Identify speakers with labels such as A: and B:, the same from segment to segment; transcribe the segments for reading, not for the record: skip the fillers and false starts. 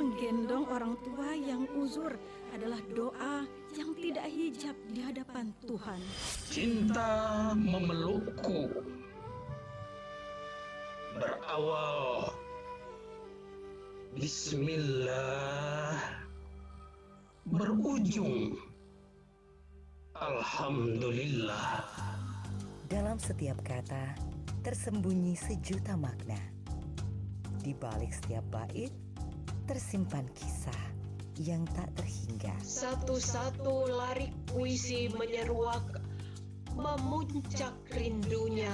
A: Menggendong orang tua yang uzur adalah doa yang tidak hijab di hadapan Tuhan.
B: Cinta memelukku berawal Bismillah, berujung Alhamdulillah.
C: Dalam setiap kata tersembunyi sejuta makna. Di balik setiap bait tersimpan kisah yang tak terhingga.
D: Satu-satu larik puisi menyeruak, memuncak rindunya,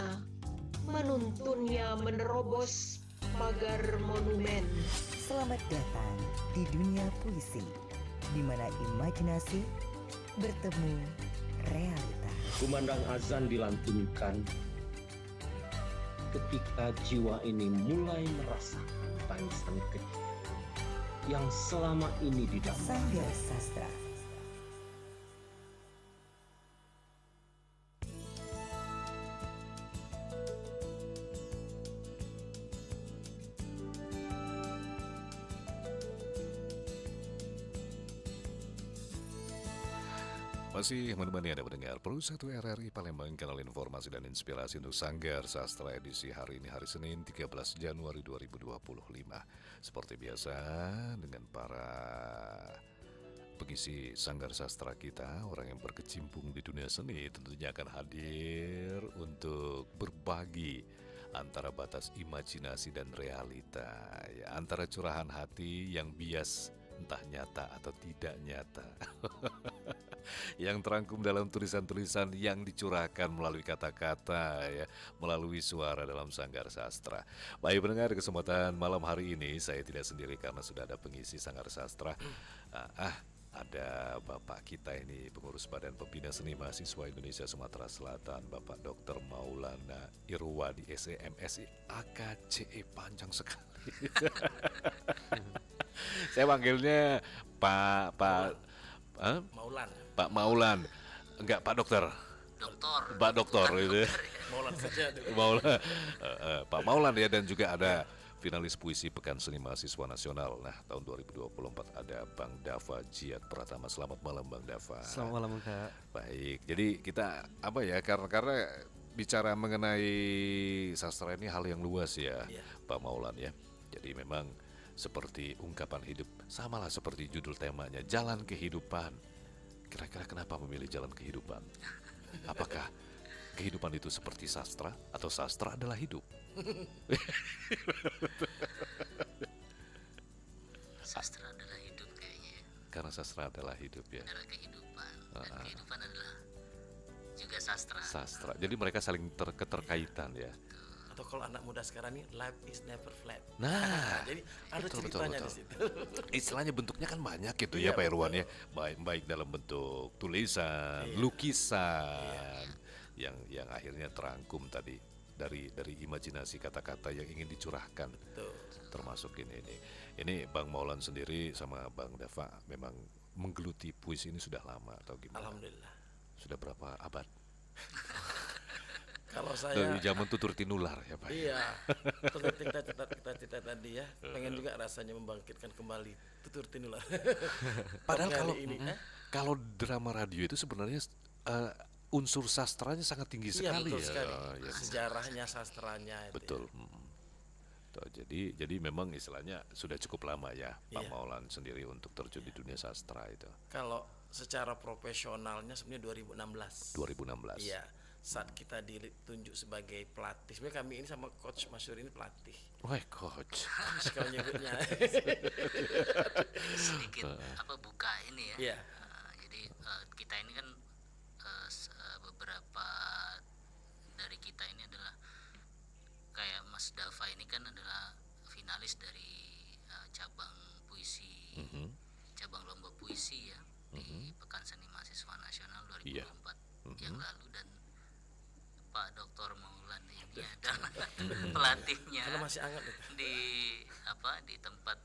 D: menuntunnya menerobos pagar monumen.
C: Selamat datang di dunia puisi, di mana imajinasi bertemu realita.
E: Kumandang azan dilantunkan ketika jiwa ini mulai merasakan tangisan kecil yang selama ini didamai.
C: Sanggar Sastra.
F: Masih menemani Anda mendengar Pro 1 RRI Palembang, kanal informasi dan inspirasi untuk Sanggar Sastra edisi hari ini, hari Senin 13 Januari 2025. Seperti biasa dengan para pengisi Sanggar Sastra kita, orang yang berkecimpung di dunia seni tentunya akan hadir untuk berbagi antara batas imajinasi dan realita, ya, antara curahan hati yang bias entah nyata atau tidak nyata. Yang terangkum dalam tulisan-tulisan yang dicurahkan melalui kata-kata, ya, melalui suara dalam Sanggar Sastra. Baik pendengar, kesempatan malam hari ini saya tidak sendiri karena sudah ada pengisi Sanggar Sastra. Ada Bapak kita ini, pengurus Badan Pembina Seni Mahasiswa Indonesia Sumatera Selatan, Bapak Dr. Maulana Irwadi SEMSI AKCE, panjang sekali. Saya panggilnya Pak
G: Maulan.
F: Pak Maulan, enggak Pak Dokter. Pak Dokter itu.
G: Maulan saja.
F: Maulan, Pak Maulan ya, dan juga ada finalis puisi Pekan Seni Mahasiswa Nasional. Nah, tahun 2024 ada Bang Dava Jiat Pratama. Selamat malam Bang Dava.
H: Selamat malam Kak.
F: Baik, jadi kita karena bicara mengenai sastra ini hal yang luas ya, Pak Maulan ya. Jadi memang seperti ungkapan hidup, samalah seperti judul temanya, Jalan Kehidupan. Kira-kira kenapa memilih jalan kehidupan? Apakah kehidupan itu seperti sastra atau sastra adalah hidup?
I: Sastra adalah hidup kayaknya.
F: Karena sastra adalah hidup ya.
I: Adalah kehidupan. Dan kehidupan adalah juga sastra.
F: Sastra. Jadi mereka saling keterkaitan ya.
G: Atau kalau anak muda sekarang ini, life is never flat.
F: Nah,
G: jadi ada ceritanya di situ.
F: Istilahnya bentuknya kan banyak gitu ya Pak Irwan ya. Baik dalam bentuk tulisan, lukisan, yang akhirnya terangkum tadi dari imajinasi kata-kata yang ingin dicurahkan.
G: Betul.
F: Termasuk ini Bang Maulan sendiri sama Bang Dava memang menggeluti puisi ini sudah lama atau gimana?
G: Alhamdulillah.
F: Sudah berapa abad?
G: Kalau saya
F: dari zaman tutur tinular ya Pak.
G: Iya. Seperti kita tadi ya, pengen juga rasanya membangkitkan kembali tutur tinular.
F: Padahal kalau drama radio itu sebenarnya unsur sastranya sangat tinggi sekali
G: betul
F: ya.
G: Sekali. Ya. Sejarahnya, sastranya itu.
F: Betul. Jadi memang istilahnya sudah cukup lama ya Pak Maulan sendiri untuk terjun di dunia sastra itu.
G: Kalau secara profesionalnya sebenarnya 2016. Iya. Saat kita ditunjuk sebagai pelatih, sebenarnya kami ini sama Coach Masyur ini pelatih.
F: Wah, Coach.
G: Kalau nyebutnya.
I: Sedikit buka ini ya.
G: Iya.
I: Jadi kita ini kan beberapa dari kita ini adalah kayak Mas Dava ini kan adalah finalis dari cabang puisi, cabang lomba puisi ya di Pekan Seni Mahasiswa Nasional 2024 yang lalu, dan Pak Dr. Maulan ini adalah pelatihnya.
G: Karena masih hangat
I: di tempat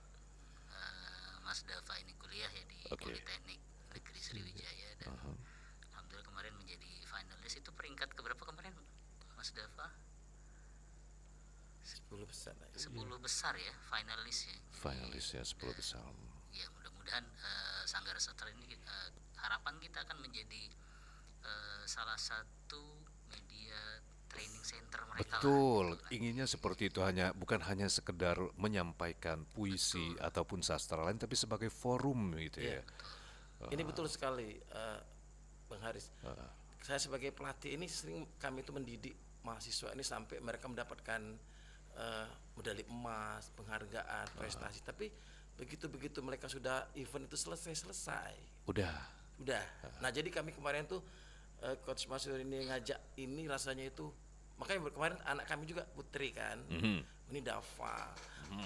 I: Mas Dava ini kuliah ya di Politeknik Negeri Sriwijaya, dan alhamdulillah kemarin menjadi finalis. Itu peringkat keberapa kemarin Mas Dava?
G: 10 besar.
I: 10 besar ya finalis ya.
F: Finalisnya 10 besar.
I: Ya mudah-mudahan Sanggar Sastra ini harapan kita akan menjadi salah satu media training center mereka.
F: Betul, inginnya seperti itu, bukan hanya sekedar menyampaikan puisi ataupun sastra lain, tapi sebagai forum gitu ya.
G: Ini betul sekali, Bang Haris. Saya sebagai pelatih ini sering kami itu mendidik mahasiswa ini sampai mereka mendapatkan medali emas, penghargaan, prestasi. Tapi begitu mereka sudah event itu selesai.
F: Udah.
G: Nah jadi kami kemarin tuh Coach Masyur ini ngajak ini rasanya itu, makanya kemarin anak kami juga Putri kan, ini Dava.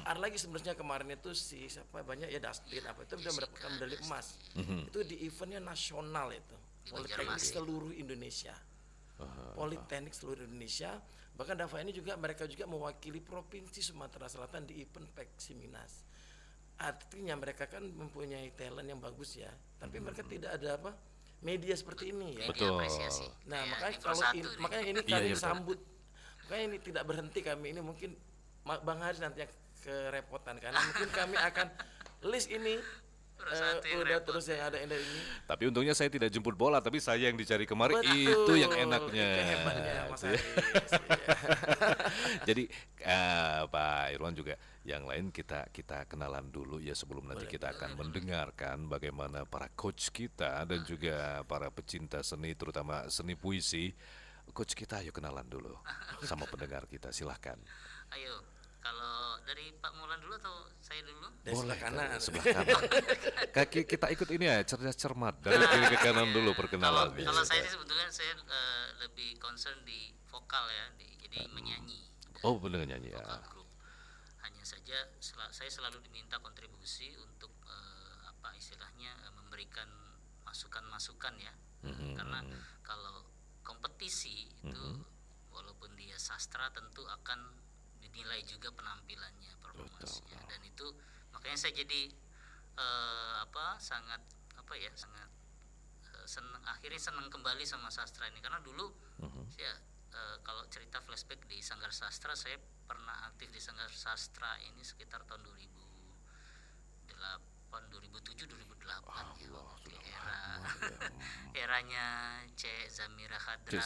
G: Ada lagi sebenarnya kemarin itu si siapa banyak ya Dustin apa itu udah mendapatkan medali emas. Itu di eventnya nasional itu, Politeknik seluruh Indonesia. Politeknik seluruh Indonesia. Bahkan Dava ini juga mereka juga mewakili provinsi Sumatera Selatan di event Peksiminas. Artinya mereka kan mempunyai talent yang bagus ya, tapi mereka tidak ada media seperti ini ya.
F: Betul.
I: Apresiasi.
G: Nah,
I: Kayak
G: makanya ini
F: Iya,
G: kami
F: betul.
G: sambut. Makanya ini tidak berhenti kami ini, mungkin Bang Haris nanti yang kerepotan karena mungkin kami akan list ini udah terus yang ada ini.
F: Tapi untungnya saya tidak jemput bola, tapi saya yang dicari kemarin.
G: Betul,
F: Itu yang enaknya.
G: itu hebatnya Mas
F: Itu ya.
G: Haris. Iya.
F: Jadi Pak Irwan juga yang lain kita kenalan dulu ya sebelum nanti kita akan mendengarkan bagaimana para coach kita dan juga para pecinta seni terutama seni puisi. Coach kita ayo kenalan dulu sama pendengar kita, silahkan.
I: Ayo, kalau dari Pak Mulan dulu atau saya dulu?
G: Dari sebelah kanan.
F: Sebelah kanan. Kaki kita ikut ini ya, cerdas cermat dari kiri ke kanan dulu perkenalan.
I: Kalau saya sih sebetulnya saya lebih concern di vokal ya, jadi menyanyi.
F: Oh, benar nyanyi ya.
I: Vokal grup. Hanya saja saya selalu diminta kontribusi untuk istilahnya memberikan masukan-masukan ya. Karena kalau kompetisi itu walaupun dia sastra tentu akan dinilai juga penampilannya, performasinya. Dan itu makanya saya jadi sangat senang, akhirnya senang kembali sama sastra ini karena dulu ya kalau cerita flashback di Sanggar Sastra, saya pernah aktif di Sanggar Sastra ini sekitar tahun 2007 2008 ya, waktu eranya C. Zamira Khadra,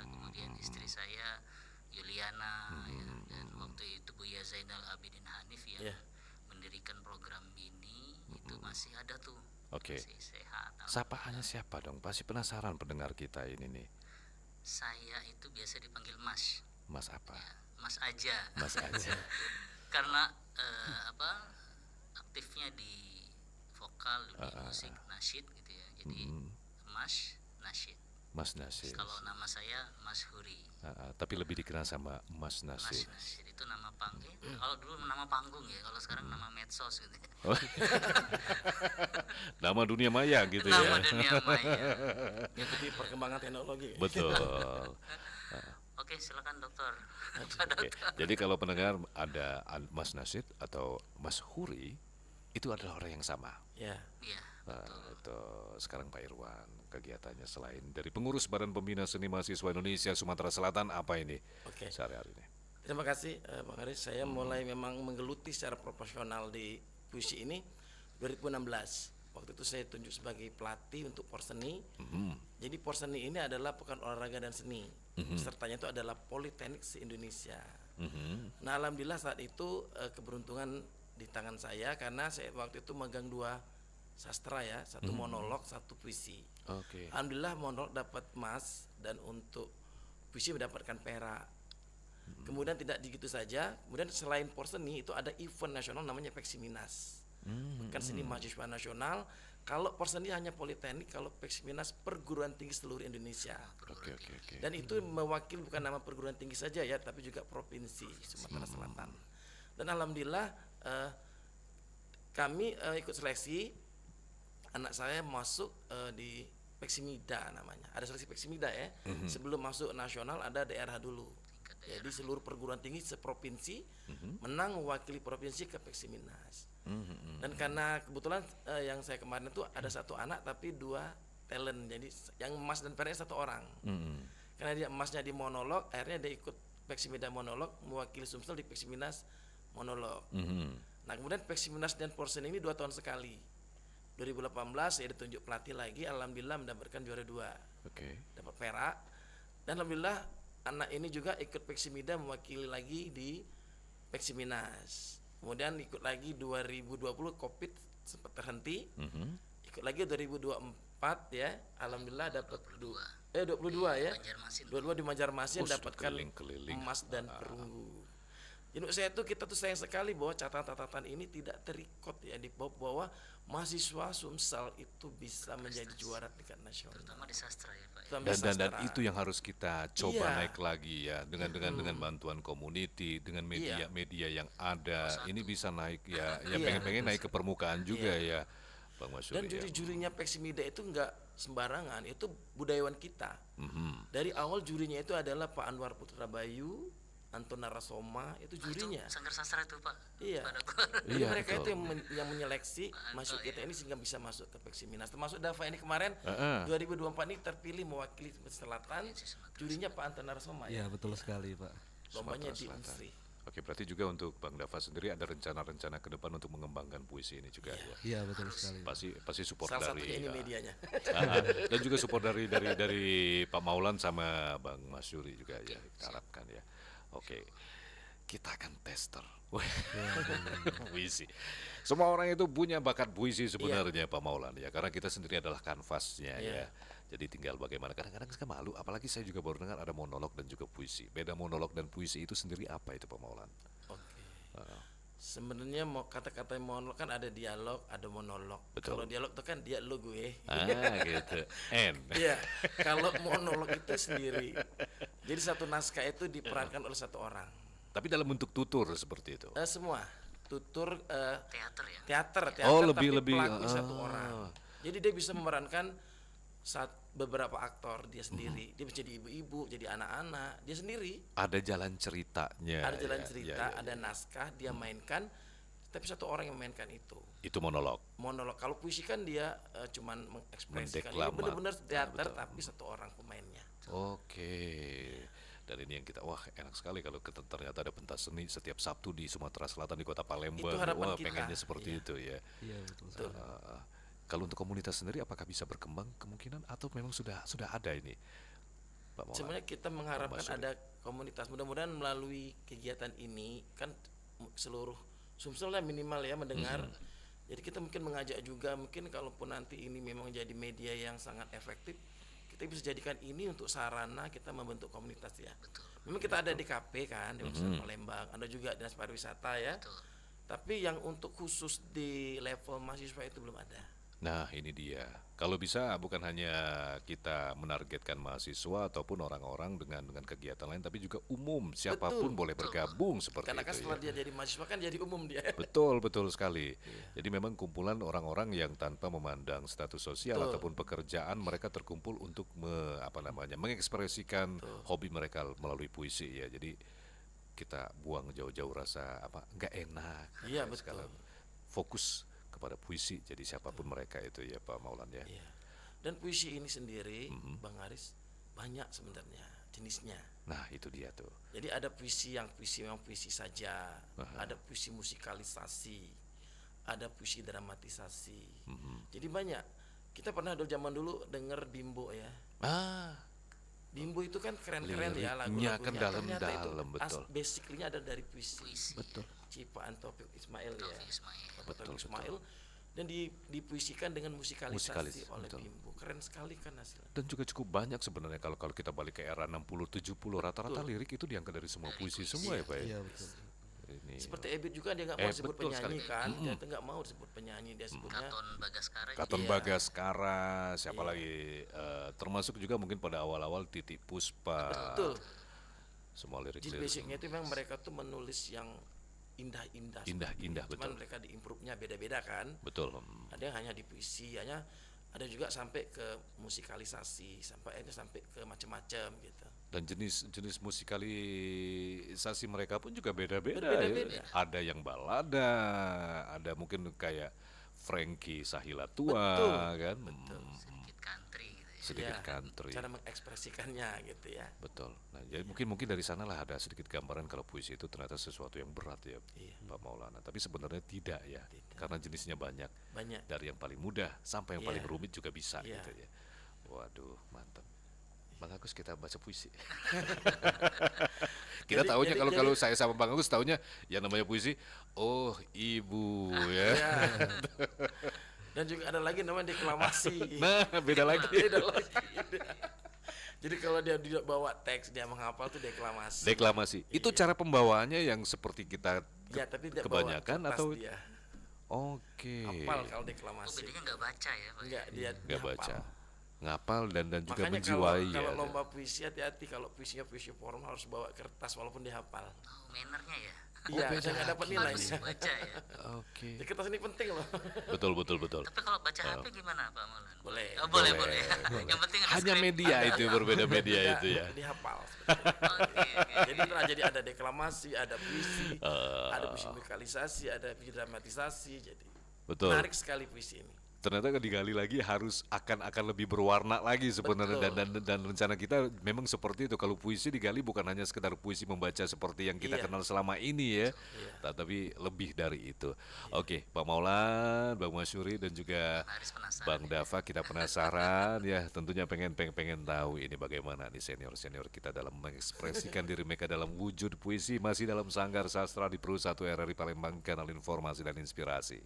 I: kemudian istri saya Yuliana ya, dan waktu itu Buya Zainal Abidin Hanif yang mendirikan program ini itu masih ada tuh.
F: Oke.
I: Masih sehat.
F: Sapaannya siapa dong? Pasti penasaran pendengar kita ini nih.
I: Saya itu biasa dipanggil Mas.
F: Mas apa?
I: Ya, Mas aja.
F: Mas aja.
I: Karena aktifnya di vokal, di musik, nasyid gitu ya. Jadi Mas Nasyid.
F: Mas Nasyid.
I: Kalau nama saya Mas Huri.
F: Tapi lebih dikenal sama Mas
I: Mas
F: Nasyid.
I: Nasyid itu nama panggung. Kalau dulu nama panggung ya, kalau sekarang nama medsos gitu.
F: Oh. Nama dunia maya gitu
I: Nama
F: ya.
I: dunia maya.
G: Mengikuti perkembangan teknologi.
F: Betul.
I: Oke, silakan dokter.
F: Oke. Jadi kalau pendengar ada Mas Nasyid atau Mas Huri, itu adalah orang yang sama.
G: Ya.
I: Iya.
F: Nah, itu sekarang Pak Irwan kegiatannya selain dari pengurus Badan Pembina Seni Mahasiswa Indonesia Sumatera Selatan apa ini?
G: Oke.
F: Sehari-hari ini.
G: Terima kasih Bang Haris. Saya mulai memang menggeluti secara profesional di puisi ini 2016. Waktu itu saya tunjuk sebagai pelatih untuk Porseni. Jadi Porseni ini adalah Pekan Olahraga dan Seni. Pesertanya itu adalah Politeknik se-Indonesia. Nah, alhamdulillah saat itu keberuntungan di tangan saya karena saya waktu itu megang 2 sastra ya, satu monolog, satu puisi.
F: Oke.
G: Alhamdulillah monolog dapat emas dan untuk puisi mendapatkan perak. Kemudian tidak begitu saja, kemudian selain Porseni itu ada event nasional namanya Peksiminas. Pekan Seni Mahasiswa Nasional. Kalau Porseni hanya Politeknik, kalau Peksiminas perguruan tinggi seluruh Indonesia.
F: Oke.
G: Dan itu mewakili bukan nama perguruan tinggi saja ya, tapi juga provinsi Sumatera Selatan. Dan alhamdulillah kami ikut seleksi. Anak saya masuk di Peksimida namanya. Ada seleksi Peksimida ya. Sebelum masuk nasional ada daerah dulu. Jadi seluruh perguruan tinggi seprovinsi menang mewakili provinsi ke Peksiminas. Dan karena kebetulan yang saya kemarin itu ada satu anak tapi 2 talent. Jadi yang emas dan perak 1 orang. Karena dia emasnya di monolog, akhirnya dia ikut Peksimidas monolog, mewakili Sumsel di Peksiminas monolog. Nah kemudian Peksiminas dan Porsen ini 2 tahun sekali. 2018 saya ditunjuk pelatih lagi, alhamdulillah mendapatkan juara 2. Dapat perak. Dan alhamdulillah anak ini juga ikut Peksimida mewakili lagi di Peksiminas. Kemudian ikut lagi 2020 Covid sempat terhenti. Ikut lagi 2024 ya, alhamdulillah dapat 22 ya. 22 di Banjarmasin dapatkan emas dan perunggu. Jadi kita tuh sayang sekali bahwa catatan ini tidak terikot ya di bahwa mahasiswa Sumsel itu bisa menjadi juara tingkat nasional.
I: Terutama di sastra ya Pak.
F: Dan itu yang harus kita coba naik lagi ya dengan bantuan community, dengan media yang ada. Ini bisa naik ya pengen naik ke permukaan juga ya Bang Masyuri.
G: Dan juri-jurinya Peksimida itu enggak sembarangan, itu budayawan kita. Dari awal jurinya itu adalah Pak Anwar Putra Bayu, Anton Narasoma, itu jurinya.
I: Itu Sanggar Sastra itu Pak.
G: Iya. Jadi mereka itu yang menyeleksi masuk kita ini sehingga bisa masuk ke Peksiminas. Termasuk Dava ini kemarin 2024 ini terpilih mewakili Selatan. Jurinya Pak Anton Narasoma ya.
H: Iya betul sekali Pak.
G: Lombanya di Unsri.
F: Oke, berarti juga untuk Bang Dava sendiri ada rencana-rencana ke depan untuk mengembangkan puisi ini juga ya.
H: Iya betul sekali.
F: Pasti support
G: Salah
F: dari
G: satunya ini medianya.
F: Dan juga support dari Pak Maulan sama Bang Masyuri juga ya, kita harapkan ya. Oke, kita akan tester puisi. Semua orang itu punya bakat puisi sebenarnya Pak Maulan ya, karena kita sendiri adalah kanvasnya ya. Jadi tinggal bagaimana. Kadang-kadang saya malu, apalagi saya juga baru dengar ada monolog dan juga puisi. Beda monolog dan puisi itu sendiri apa itu Pak Maulan?
G: Sebenarnya kata-kata monolog kan ada dialog, ada monolog. Kalau dialog itu kan dia lo gue.
F: Gitu.
G: Iya. Kalau monolog itu sendiri. Jadi satu naskah itu diperankan oleh satu orang.
F: Tapi dalam bentuk tutur seperti itu.
G: Semua tutur
I: Teater ya.
G: teater
F: lebih
G: pelaku satu orang. Jadi dia bisa memerankan beberapa aktor dia sendiri. Dia bisa jadi ibu-ibu, jadi anak-anak, dia sendiri.
F: Ada jalan ceritanya.
G: Ada jalan cerita, ada naskah dia mainkan, tapi satu orang yang memainkan itu.
F: Itu monolog.
G: Monolog. Kalau puisi kan dia cuman mengekspresikan. Ini benar-benar teater tapi satu orang pemainnya.
F: Oke. Dan ini yang kita, wah enak sekali kalau ternyata ada pentas seni setiap Sabtu di Sumatera Selatan di Kota Palembang.
G: Itu harapan kita.
F: Pengennya seperti itu ya.
H: Iya betul.
F: Kalau untuk komunitas sendiri apakah bisa berkembang kemungkinan atau memang sudah ada ini? Pak Maulan?
G: Sebenarnya kita mengharapkan ada komunitas. Mudah-mudahan melalui kegiatan ini kan seluruh Sumsel lah minimal ya mendengar. Jadi kita mungkin mengajak juga, mungkin kalaupun nanti ini memang jadi media yang sangat efektif, kita bisa jadikan ini untuk sarana kita membentuk komunitas ya. Memang kita ada di KP kan, di Palembang, ada juga dinas pariwisata ya. Tapi yang untuk khusus di level mahasiswa itu belum ada.
F: Nah ini dia, kalau bisa bukan hanya kita menargetkan mahasiswa ataupun orang-orang dengan kegiatan lain, tapi juga umum, siapapun boleh bergabung seperti
G: Karena
F: itu.
G: Karena setelah dia jadi mahasiswa kan jadi umum dia.
F: Betul sekali. Jadi memang kumpulan orang-orang yang tanpa memandang status sosial ataupun pekerjaan, mereka terkumpul untuk mengekspresikan hobi mereka melalui puisi ya. Jadi kita buang jauh-jauh rasa nggak enak.
G: Iya betul.
F: Fokus kepada puisi, jadi siapapun mereka itu ya Pak Maulan ya.
G: Iya. Dan puisi ini sendiri, Bang Haris, banyak sebenarnya jenisnya.
F: Nah itu dia tuh.
G: Jadi ada puisi yang memang puisi saja, ada puisi musikalisasi, ada puisi dramatisasi. Jadi banyak. Kita pernah zaman dulu denger Bimbo ya. Bimbo itu kan keren-keren ya lagu-lagunya.
F: Kan dalam betul.
G: Basically-nya ada dari puisi.
H: Betul.
G: Cipaan Taufik Ismail ya.
I: Betul.
G: Ismail. Dan dipuisikan dengan musikalisasi oleh Bimbo. Keren sekali kan hasilnya.
F: Dan juga cukup banyak sebenarnya kalau kita balik ke era 60-70 rata-rata lirik itu diangkat dari semua puisi semua ya Pak ya.
H: Iya betul.
F: Ini.
G: Seperti Ebit juga dia nggak mau disebut penyanyi kan. Dia nggak mau disebut penyanyi, dia sebutnya
F: Katon Bagaskara, siapa lagi termasuk juga mungkin pada awal-awal Titik Puspa.
G: Betul.
F: Semua lirik.
G: Jadi basicnya itu memang mereka tuh menulis yang indah-indah.
F: Indah betul.
G: Cuman mereka diimprove-nya beda-beda kan.
F: Betul.
G: Ada yang hanya di puisi, ada juga sampai ke musikalisasi, sampai ke macam-macam gitu.
F: Dan jenis musikalisasi mereka pun juga beda-beda. Ya. Ada yang balada, ada mungkin kayak Frankie Sahilatua kan.
I: Sedikit country gitu ya.
F: sedikit
G: Ya,
F: country.
G: cara mengekspresikannya gitu ya.
F: Betul. Nah, jadi mungkin dari sanalah ada sedikit gambaran kalau puisi itu ternyata sesuatu yang berat ya, Pak Maulana. Tapi sebenarnya tidak ya, karena jenisnya banyak.
G: Banyak.
F: Dari yang paling mudah sampai yang paling
G: Iya.
F: rumit juga bisa
G: Iya.
F: gitu ya. Waduh, mantap. Bang Agus, kita baca puisi. Kita
G: Jadi-
F: taunya
G: jadi-
F: kalau saya sama Bang Agus taunya yang namanya puisi, oh ibu ya.
G: Ya. Dan juga ada lagi namanya deklamasi.
F: Nah, beda lagi.
G: Beda lagi. Jadi kalau dia bawa teks, dia menghafal tuh deklamasi.
F: Deklamasi. Itu cara pembawaannya yang seperti kita
G: Ya, tapi dia
F: kebanyakan
G: bawa kertas
F: atau
G: dia.
F: Oke.
G: Hafal kalau
I: Oh,
G: deklamasi.
I: bedanya nggak baca ya Pak?
G: Enggak, dia
F: Nggak
G: hafal.
F: baca. Ngapal dan juga
G: Makanya
F: menjiwai
G: kalau
F: ya.
G: lomba puisi hati-hati, kalau puisinya puisi formal harus bawa kertas walaupun dia hafal.
I: Oh, mannernya ya?
G: Iya, saya nggak dapat nilai.
I: Harus baca ya?
F: Oke.
G: Di kertas ini penting loh.
F: Betul.
I: Tapi kalau baca HP gimana Pak Maulana?
G: Boleh.
I: Oh, boleh.
F: Boleh.
I: Yang penting ada
F: Hanya
I: skrip.
F: media itu berbeda media
G: Dia-
F: itu ya.
G: Dihafal.
I: Oke.
G: Jadi ada deklamasi, ada puisi, ada puisi musikalisasi, ada puisi dramatisasi. Jadi
F: Betul.
G: menarik sekali puisi ini.
F: Ternyata kan digali lagi harus akan lebih berwarna lagi sebenarnya dan rencana kita memang seperti itu. Kalau puisi digali bukan hanya sekedar puisi membaca seperti yang kita
G: Iya.
F: kenal selama ini ya, tapi lebih dari itu. Oke, Pak Maulan, Bang Masyuri dan juga
I: Haris penasaran.
F: Bang Dava, kita penasaran ya, tentunya pengen tahu ini bagaimana nih senior kita dalam mengekspresikan diri mereka dalam wujud puisi masih dalam Sanggar Sastra di Pro 1 RRI Palembang, kanal informasi dan inspirasi.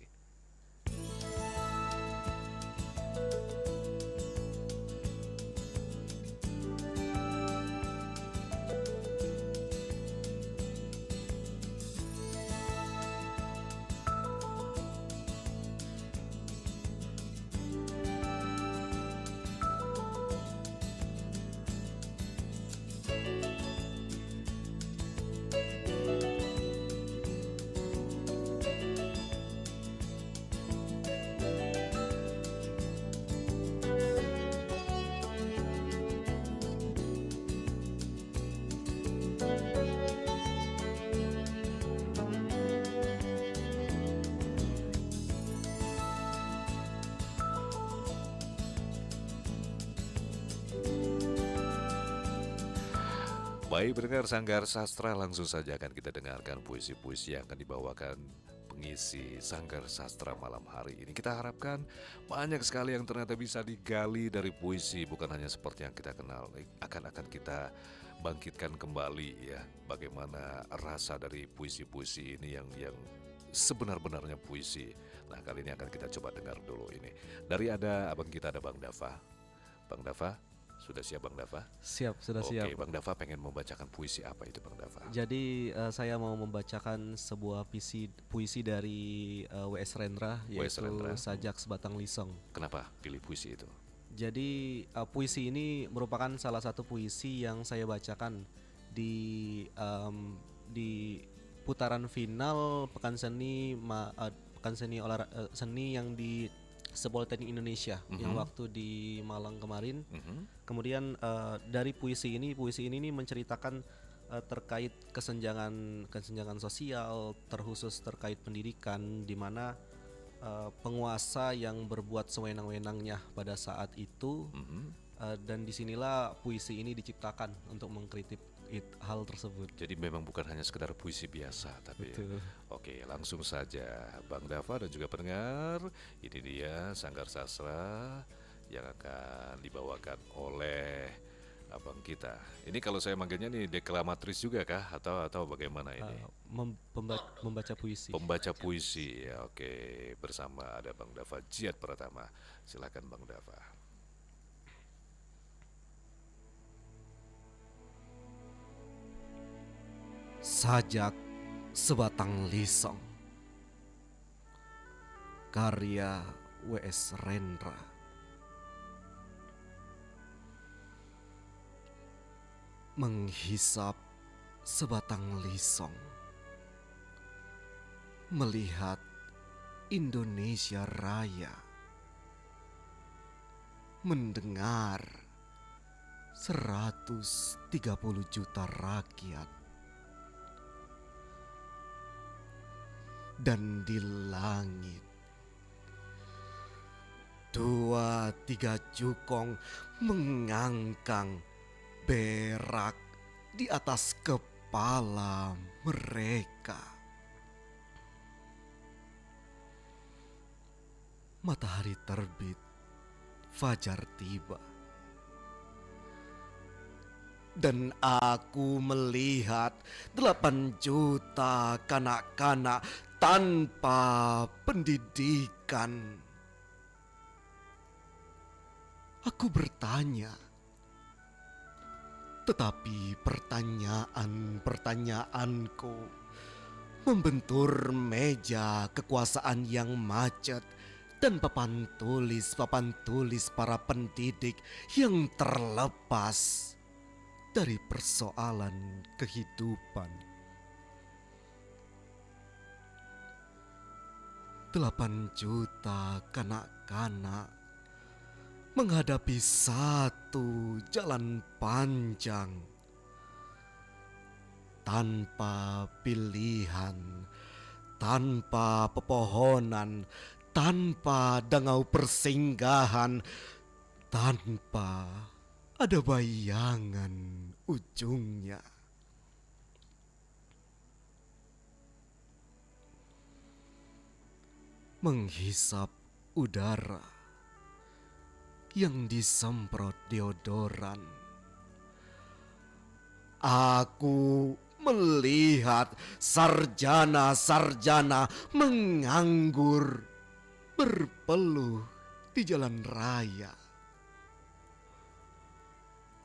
F: Baik, pendengar Sanggar Sastra, langsung saja akan kita dengarkan puisi-puisi yang akan dibawakan pengisi Sanggar Sastra malam hari ini. Kita harapkan banyak sekali yang ternyata bisa digali dari puisi, bukan hanya seperti yang kita kenal. Akan kita bangkitkan kembali ya, bagaimana rasa dari puisi-puisi ini yang sebenar-benarnya puisi. Nah, kali ini akan kita coba dengar dulu ini. Dari ada abang kita, ada Bang Dava. Bang Dava, sudah siap Bang Dava?
H: Siap, sudah siap.
F: Oke, Bang Dava pengen membacakan puisi apa itu Bang Dava?
H: Jadi saya mau membacakan sebuah puisi dari W.S. Rendra,
F: W.S.
H: yaitu
F: Rendra.
H: Sajak Sebatang Lisong.
F: Kenapa pilih puisi itu?
H: Jadi puisi ini merupakan salah satu puisi yang saya bacakan di putaran final Pekan Seni Seni yang di Sepoliteknik Indonesia yang waktu di Malang kemarin. Kemudian dari puisi ini nih menceritakan terkait kesenjangan sosial, terkhusus terkait pendidikan, di mana penguasa yang berbuat sewenang-wenangnya pada saat itu, dan disinilah puisi ini diciptakan untuk mengkritik hal tersebut.
F: Jadi memang bukan hanya sekedar puisi biasa, tapi
H: Betul.
F: Oke, langsung saja Bang Dava dan juga pendengar, ini dia Sanggar Sastra yang akan dibawakan oleh abang kita. Ini kalau saya manggilnya nih deklamatrice juga kah atau bagaimana ini?
H: Membaca puisi.
F: Pembaca puisi ya, oke, bersama ada Bang Dava Jiat Pratama. Silakan Bang Dava.
H: Sajak Sebatang Lisong, karya W.S. Rendra. Menghisap sebatang lisong, melihat Indonesia Raya, mendengar 130 juta rakyat, dan di langit
J: 2, 3 cukong mengangkang berak di atas kepala mereka. Matahari terbit, fajar tiba. Dan aku melihat 8 juta kanak-kanak tanpa pendidikan. Aku bertanya, tetapi pertanyaan-pertanyaanku membentur meja kekuasaan yang macet dan papan tulis para pendidik yang terlepas dari persoalan kehidupan. 8 juta kanak-kanak menghadapi satu jalan panjang tanpa pilihan, tanpa pepohonan, tanpa dangau persinggahan, tanpa ada bayangan ujungnya. Menghisap udara yang disemprot deodoran. Aku melihat sarjana-sarjana menganggur berpeluh di jalan raya.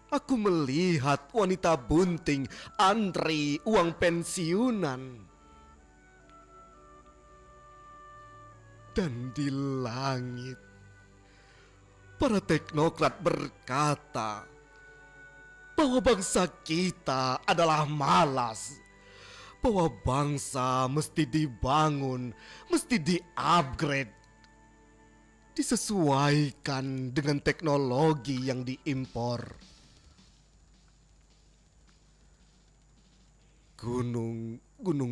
J: Aku melihat wanita bunting antri uang pensiunan. Dan di langit, para teknokrat berkata bahwa bangsa kita adalah malas, bahwa bangsa mesti dibangun, mesti di-upgrade, disesuaikan dengan teknologi yang diimpor. Gunung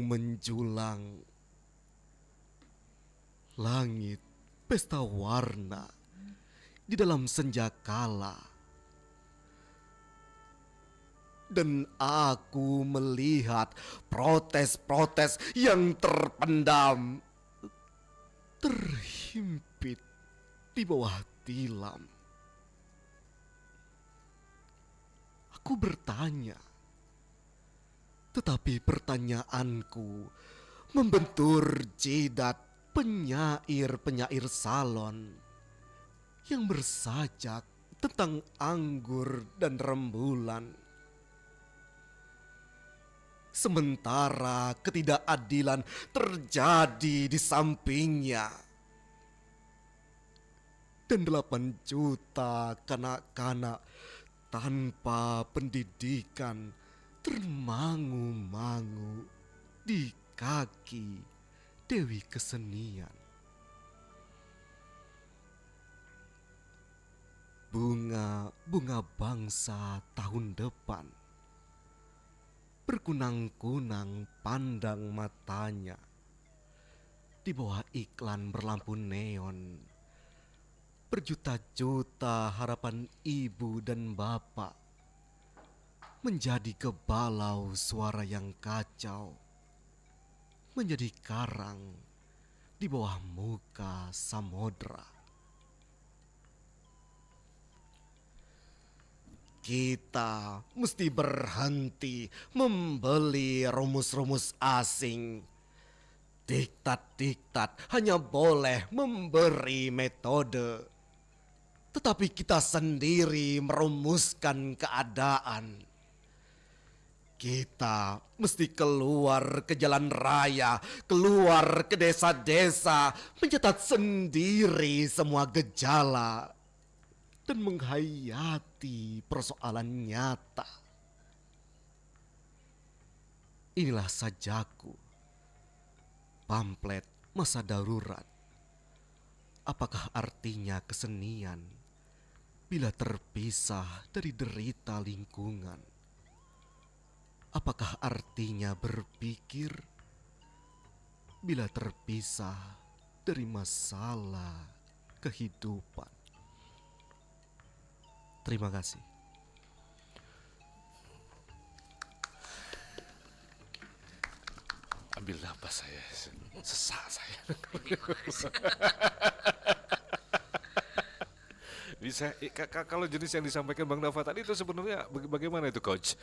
J: menjulang, langit pesta warna di dalam senja kala. Dan aku melihat protes-protes yang terpendam, terhimpit di bawah tilam. Aku bertanya, tetapi pertanyaanku membentur jidat penyair-penyair salon yang bersajak tentang anggur dan rembulan. Sementara ketidakadilan terjadi di sampingnya. Dan 8 juta kanak-kanak tanpa pendidikan termangu-mangu di kaki Dewi Kesenian. Bunga bangsa tahun depan berkunang-kunang pandang matanya di bawah iklan berlampu neon. Berjuta-juta harapan ibu dan bapak menjadi kebalau suara yang kacau, menjadi karang di bawah muka samudra. Kita mesti berhenti membeli rumus-rumus asing. Diktat-diktat hanya boleh memberi metode, tetapi kita sendiri merumuskan keadaan. Kita mesti keluar ke jalan raya, keluar ke desa-desa, mencatat sendiri semua gejala dan menghayati persoalan nyata. Inilah sajaku, pamflet masa darurat. Apakah artinya kesenian bila terpisah dari derita lingkungan? Apakah artinya berpikir bila terpisah dari masalah
H: kehidupan. Terima kasih.
F: Ambil napas saya, sesak saya. Bisa kalau jenis yang disampaikan Bang Dava tadi itu sebenarnya bagaimana itu, Coach?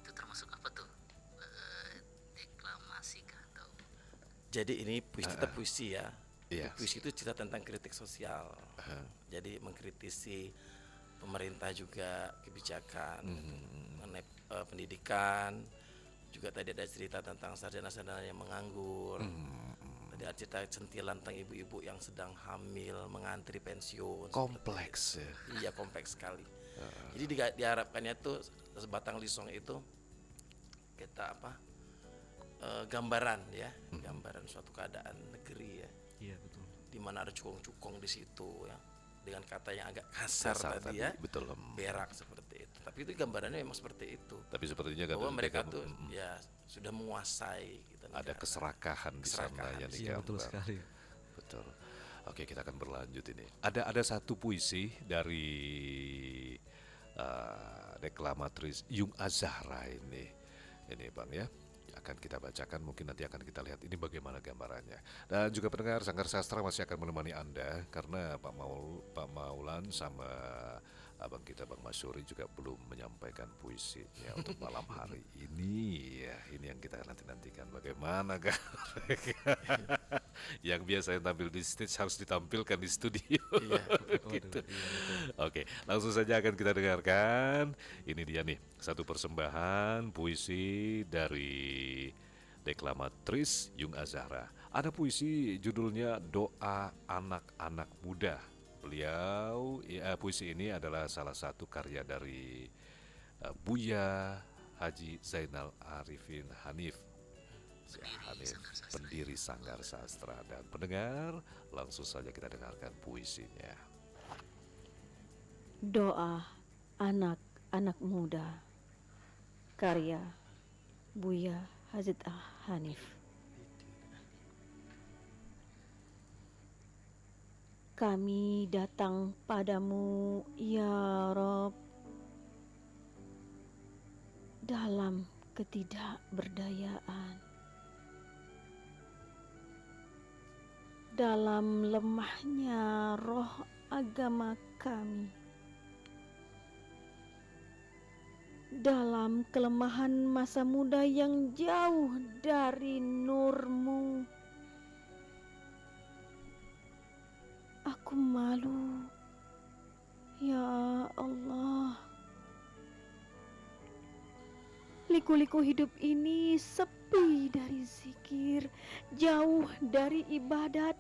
I: Itu termasuk apa tuh? Deklamasi kah atau?
G: Jadi ini puisi tetap puisi ya.
F: Iya.
G: Puisi itu cerita tentang kritik sosial. Jadi mengkritisi pemerintah juga, kebijakan, mengenai pendidikan. Juga tadi ada cerita tentang sarjana-sarjana yang menganggur. Tadi ada cerita sentilan tentang ibu-ibu yang sedang hamil, mengantri pensiun.
F: Kompleks ya.
G: Iya, kompleks sekali. Jadi diharapkannya tuh sebatang lisong itu kita gambaran ya, gambaran suatu keadaan negeri ya.
H: Iya, betul.
G: Di mana ada cukong-cukong di situ ya. Dengan kata yang agak kasar tadi ya.
F: Betul.
G: Berak seperti itu. Tapi itu gambarannya memang seperti itu.
F: Tapi sepertinya
G: bahwa mereka tuh ya sudah menguasai gitu,
F: ada keserakahan di sana yang digambar.
H: Iya, betul sekali.
F: Betul. Oke, kita akan berlanjut ini. Ada satu puisi dari deklamatris Yung Azahra ini Bang ya. Akan kita bacakan, mungkin nanti akan kita lihat ini bagaimana gambarannya. Dan juga pendengar Sanggar Sastra masih akan menemani Anda karena Pak Maulan sama abang kita Bang Masyuri juga belum menyampaikan puisinya untuk malam hari ini ya. Ini yang kita nantikan bagaimana kan. Yang biasanya tampil di stage harus ditampilkan di studio.
G: Iya.
F: Gitu. Oke, langsung saja akan kita dengarkan. Ini dia nih, satu persembahan puisi dari deklamatris Yung Azahra. Ada puisi judulnya Doa Anak-anak Muda. Beliau, puisi ini adalah salah satu karya dari Buya Haji Zainal Arifin Hanif, pendiri Sanggar Sastra. Dan pendengar, langsung saja kita dengarkan puisinya.
A: Doa anak-anak muda, karya Buya Haji Hanif. Kami datang padamu, ya Rob, dalam ketidakberdayaan, dalam lemahnya roh agama kami, dalam kelemahan masa muda yang jauh dari nur-Mu. Aku malu, ya Allah. Liku-liku hidup ini sepi dari zikir, jauh dari ibadat,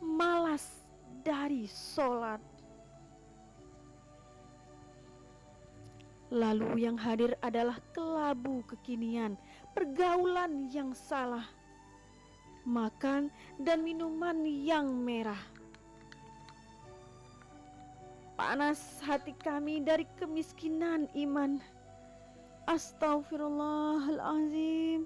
A: malas dari sholat. Lalu yang hadir adalah kelabu kekinian, pergaulan yang salah, makan dan minuman yang merah. Panas hati kami dari kemiskinan iman. Astaghfirullahalazim.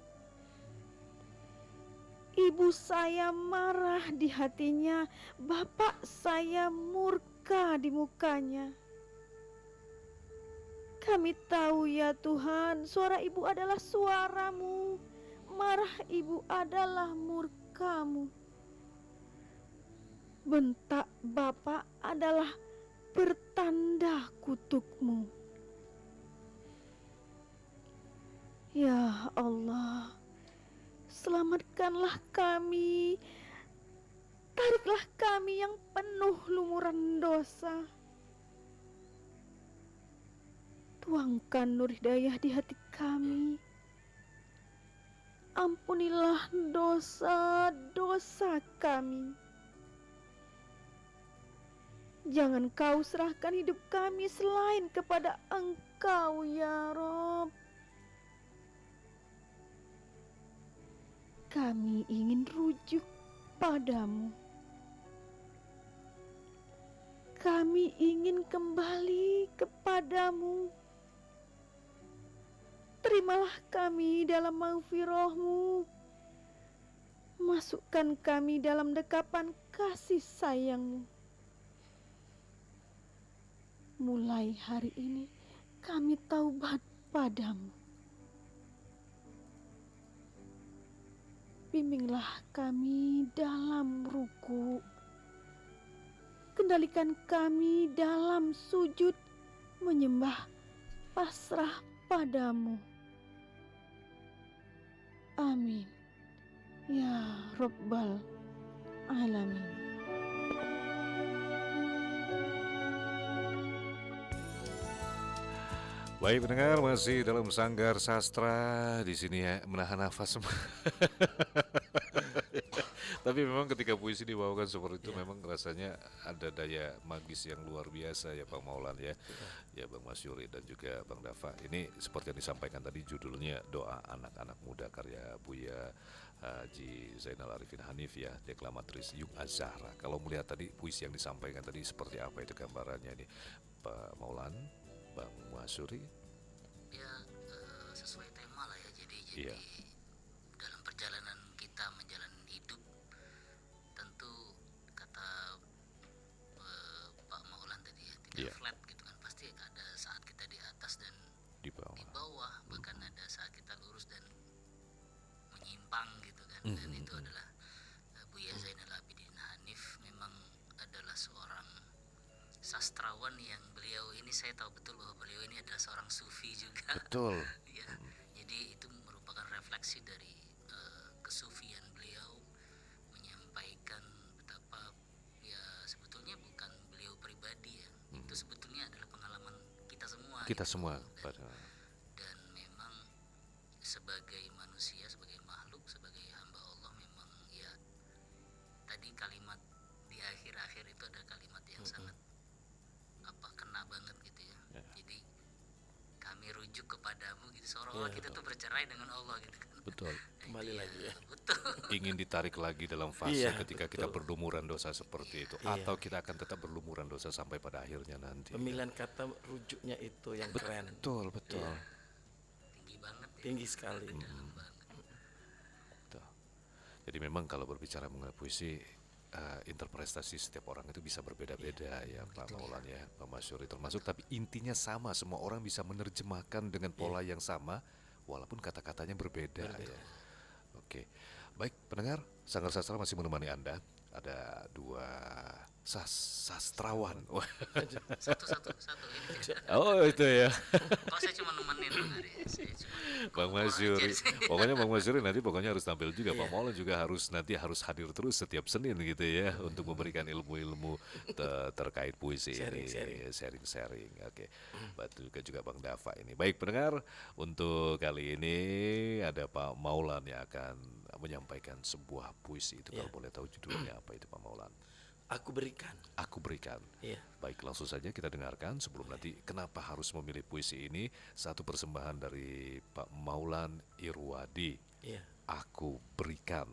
A: Ibu saya marah di hatinya, bapak saya murka di mukanya. Kami tahu ya Tuhan, suara ibu adalah suara-Mu, marah ibu adalah murka-Mu. Bentak bapak adalah bertanda kutuk-Mu. Ya Allah, selamatkanlah kami, tariklah kami yang penuh lumuran dosa. Tuangkan nur hidayah di hati kami. Ampunilah dosa-dosa kami. Jangan Kau serahkan hidup kami selain kepada Engkau, ya Rob. Kami ingin rujuk padamu. Kami ingin kembali kepadamu. Terimalah kami dalam maghfirah-Mu. masukkan kami dalam dekapan kasih sayang-Mu. Mulai hari ini kami taubat padamu. Bimbinglah kami dalam ruku. Kendalikan kami dalam sujud menyembah pasrah padamu. Amin. Ya Rabbal Alamin.
F: Baik pendengar, masih dalam Sanggar Sastra di sini ya, menahan nafas semua. Tapi memang ketika puisi dibawakan seperti itu memang rasanya ada daya magis yang luar biasa ya Bang Maulan ya. Ya Bang Masyuri dan juga Bang Dafa. Ini seperti yang disampaikan tadi judulnya Doa Anak-anak Muda karya Buya Haji Zainal Arifin Hanif ya, deklamatrice Yung Az-Zahra. Kalau melihat tadi puisi yang disampaikan tadi seperti apa itu gambarannya ini Pak Maulan, Bang Masyuri?
I: Ya sesuai tema lah ya. Jadi
F: Iya.
I: dalam perjalanan kita menjalani hidup, tentu kata Pak Maulan tadi ya, tidak
F: Iya.
I: flat gitu kan. Pasti ada saat kita di atas dan
F: Di bawah.
I: di bawah, bahkan ada saat kita lurus dan menyimpang gitu kan. Dan itu adalah Buya Zainal Abidin Hanif memang adalah seorang sastrawan yang beliau ini, saya tahu betul bahwa beliau ini adalah seorang sufi juga.
F: Betul.
I: Ya, jadi itu merupakan refleksi dari kesufian beliau, menyampaikan betapa ya sebetulnya bukan beliau pribadi ya, itu sebetulnya adalah pengalaman kita semua.
F: Kita
I: gitu.
F: semua
I: Dan-
F: pada
I: dan memang sebagai manusia, sebagai makhluk, sebagai hamba Allah memang ya tadi kalimat di akhir-akhir itu ada kalimat yang sangat kena banget gitu ya. Jadi kami rujuk kepadamu gitu, seolah-olah kita tuh bercerai dengan Allah gitu kan.
F: betul.
G: Kembali lagi ya.
I: Betul.
F: Ingin ditarik lagi dalam fase
G: Iya,
F: ketika kita berlumuran dosa seperti itu,
G: Iya.
F: atau kita akan tetap berlumuran dosa sampai pada akhirnya nanti.
G: Pemilihan kata rujuknya itu yang keren.
F: Betul, betul.
G: Iya.
I: Tinggi banget ya.
G: Tinggi sekali.
I: Dalam banget.
F: Betul. Jadi memang kalau berbicara mengenai puisi, interpretasi setiap orang itu bisa berbeda-beda ya Pak Maulan ya, Pak Masyuri termasuk, tapi intinya sama, semua orang bisa menerjemahkan dengan pola yang sama walaupun kata-katanya berbeda ya. Oke, baik pendengar, Sanggar Sastra masih menemani Anda. Ada dua sastrawan. Wah.
I: Satu ini.
F: Oh itu ya.
I: Kalau saya cuma nemenin hari ya. Saya cuma
F: Bang
I: ngomong
F: Masyuri,
I: aja sih.
F: pokoknya Bang Masyuri nanti pokoknya harus tampil juga. Pak Maulan juga harus hadir terus setiap Senin gitu ya untuk memberikan ilmu-ilmu terkait puisi ini, sharing. Oke, betul juga Bang Dafa ini. Baik pendengar, untuk kali ini ada Pak Maulan yang akan menyampaikan sebuah puisi itu. Kalau boleh tahu judulnya apa itu Pak Maulan?
G: Aku berikan.
F: Aku berikan.
G: Iya.
F: Baik, langsung saja kita dengarkan sebelum nanti kenapa harus memilih puisi ini. Satu persembahan dari Pak Maulan Irwadi.
G: Iya.
F: Aku berikan.